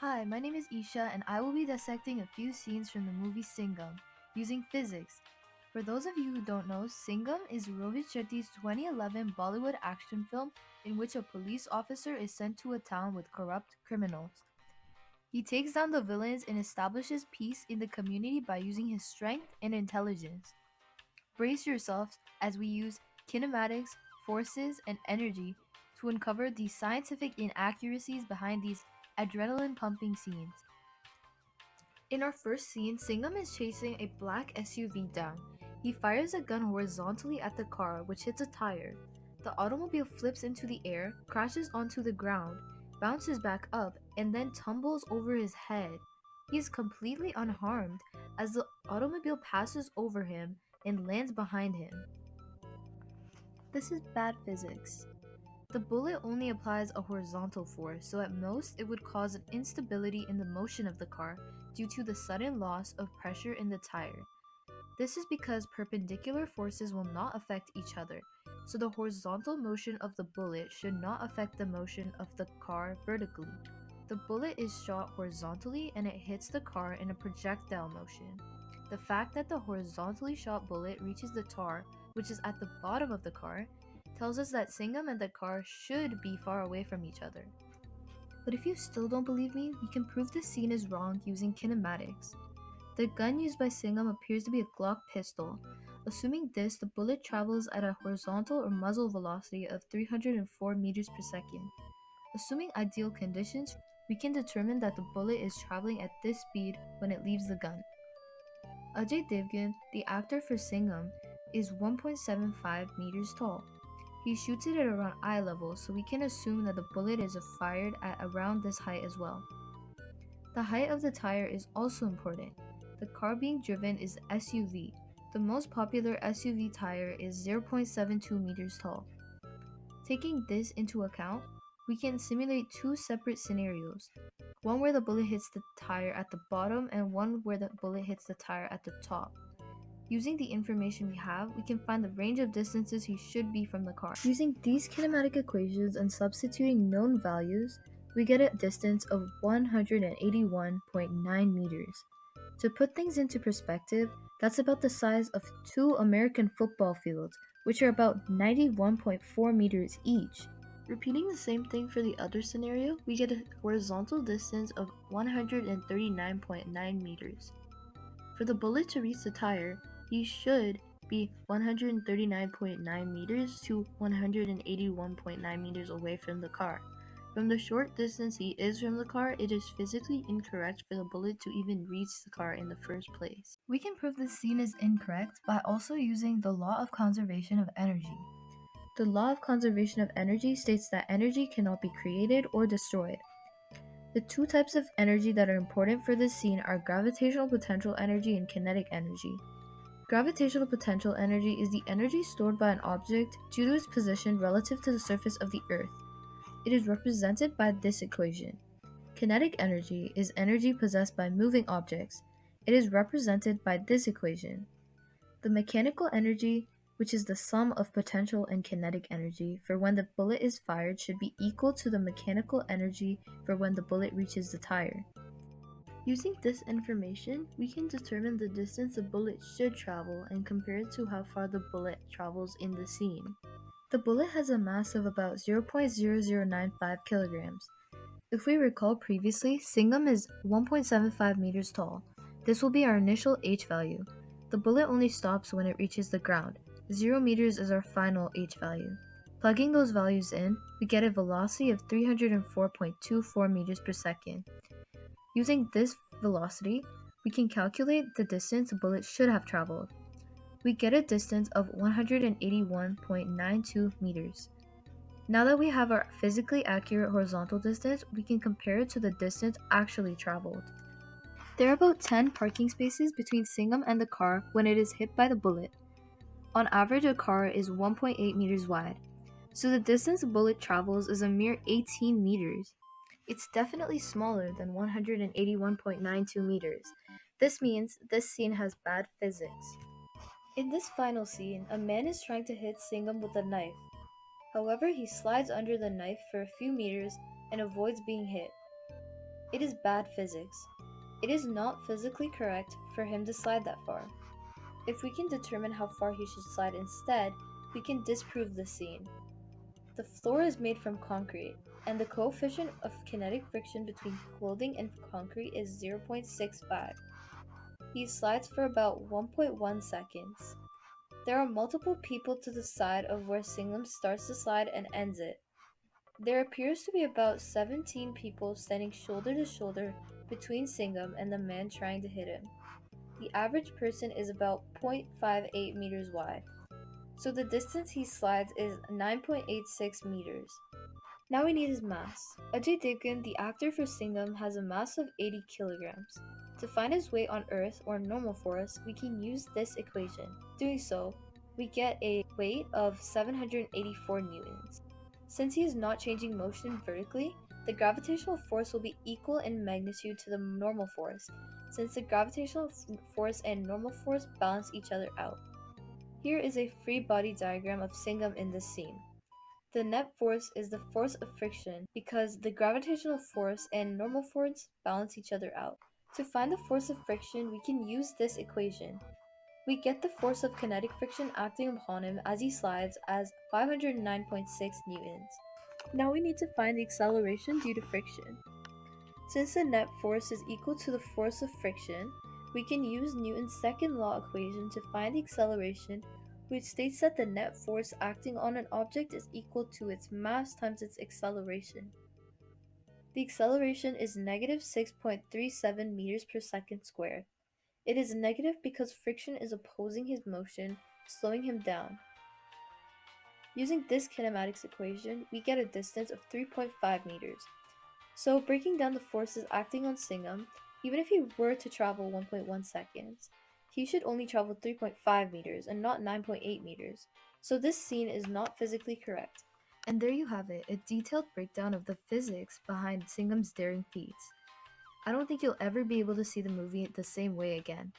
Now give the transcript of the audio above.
Hi, my name is Isha and I will be dissecting a few scenes from the movie Singham using physics. For those of you who don't know, Singham is Rohit Shetty's 2011 Bollywood action film in which a police officer is sent to a town with corrupt criminals. He takes down the villains and establishes peace in the community by using his strength and intelligence. Brace yourselves as we use kinematics, forces, and energy to uncover the scientific inaccuracies behind these adrenaline pumping scenes. In our first scene, Singham is chasing a black SUV down. He fires a gun horizontally at the car, which hits a tire. The automobile flips into the air, crashes onto the ground, bounces back up, and then tumbles over his head. He is completely unharmed as the automobile passes over him and lands behind him. This is bad physics. The bullet only applies a horizontal force, so at most it would cause an instability in the motion of the car due to the sudden loss of pressure in the tire. This is because perpendicular forces will not affect each other, so the horizontal motion of the bullet should not affect the motion of the car vertically. The bullet is shot horizontally and it hits the car in a projectile motion. The fact that the horizontally shot bullet reaches the tar, which is at the bottom of the car, tells us that Singham and the car should be far away from each other. But if you still don't believe me, we can prove this scene is wrong using kinematics. The gun used by Singham appears to be a Glock pistol. Assuming this, the bullet travels at a horizontal or muzzle velocity of 304 meters per second. Assuming ideal conditions, we can determine that the bullet is traveling at this speed when it leaves the gun. Ajay Devgan, the actor for Singham, is 1.75 meters tall. He shoots it at around eye level, so we can assume that the bullet is fired at around this height as well. The height of the tire is also important. The car being driven is SUV. The most popular SUV tire is 0.72 meters tall. Taking this into account, we can simulate two separate scenarios. One where the bullet hits the tire at the bottom and one where the bullet hits the tire at the top. Using the information we have, we can find the range of distances he should be from the car. Using these kinematic equations and substituting known values, we get a distance of 181.9 meters. To put things into perspective, that's about the size of two American football fields, which are about 91.4 meters each. Repeating the same thing for the other scenario, we get a horizontal distance of 139.9 meters. For the bullet to reach the tire, he should be 139.9 meters to 181.9 meters away from the car. From the short distance he is from the car, it is physically incorrect for the bullet to even reach the car in the first place. We can prove this scene is incorrect by also using the law of conservation of energy. The law of conservation of energy states that energy cannot be created or destroyed. The two types of energy that are important for this scene are gravitational potential energy and kinetic energy. Gravitational potential energy is the energy stored by an object due to its position relative to the surface of the Earth. It is represented by this equation. Kinetic energy is energy possessed by moving objects. It is represented by this equation. The mechanical energy, which is the sum of potential and kinetic energy for when the bullet is fired, should be equal to the mechanical energy for when the bullet reaches the tire. Using this information, we can determine the distance the bullet should travel and compare it to how far the bullet travels in the scene. The bullet has a mass of about 0.0095 kilograms. If we recall previously, Singham is 1.75 meters tall. This will be our initial H value. The bullet only stops when it reaches the ground. 0 meters is our final H value. Plugging those values in, we get a velocity of 304.24 meters per second. Using this velocity, we can calculate the distance the bullet should have traveled. We get a distance of 181.92 meters. Now that we have our physically accurate horizontal distance, we can compare it to the distance actually traveled. There are about 10 parking spaces between Singham and the car when it is hit by the bullet. On average, a car is 1.8 meters wide, so the distance the bullet travels is a mere 18 meters. It's definitely smaller than 181.92 meters. This means this scene has bad physics. In this final scene, a man is trying to hit Singham with a knife. However, he slides under the knife for a few meters and avoids being hit. It is bad physics. It is not physically correct for him to slide that far. If we can determine how far he should slide instead, we can disprove the scene. The floor is made from concrete, and the coefficient of kinetic friction between clothing and concrete is 0.65. He slides for about 1.1 seconds. There are multiple people to the side of where Singham starts the slide and ends it. There appears to be about 17 people standing shoulder to shoulder between Singham and the man trying to hit him. The average person is about 0.58 meters wide, so the distance he slides is 9.86 meters. Now we need his mass. Ajay Devgan, the actor for Singham, has a mass of 80 kilograms. To find his weight on Earth or normal for us, we can use this equation. Doing so, we get a weight of 784 newtons. Since he is not changing motion vertically, the gravitational force will be equal in magnitude to the normal force, since the gravitational force and normal force balance each other out. Here is a free body diagram of Singham in this scene. The net force is the force of friction because the gravitational force and normal force balance each other out. To find the force of friction, we can use this equation. We get the force of kinetic friction acting upon him as he slides as 509.6 newtons. Now we need to find the acceleration due to friction. Since the net force is equal to the force of friction, we can use Newton's second law equation to find the acceleration, which states that the net force acting on an object is equal to its mass times its acceleration. The acceleration is negative 6.37 meters per second squared. It is negative because friction is opposing his motion, slowing him down. Using this kinematics equation, we get a distance of 3.5 meters. So, breaking down the forces acting on Singham, even if he were to travel 1.1 seconds, he should only travel 3.5 meters and not 9.8 meters. So, this scene is not physically correct. And there you have it, a detailed breakdown of the physics behind Singham's daring feats. I don't think you'll ever be able to see the movie the same way again.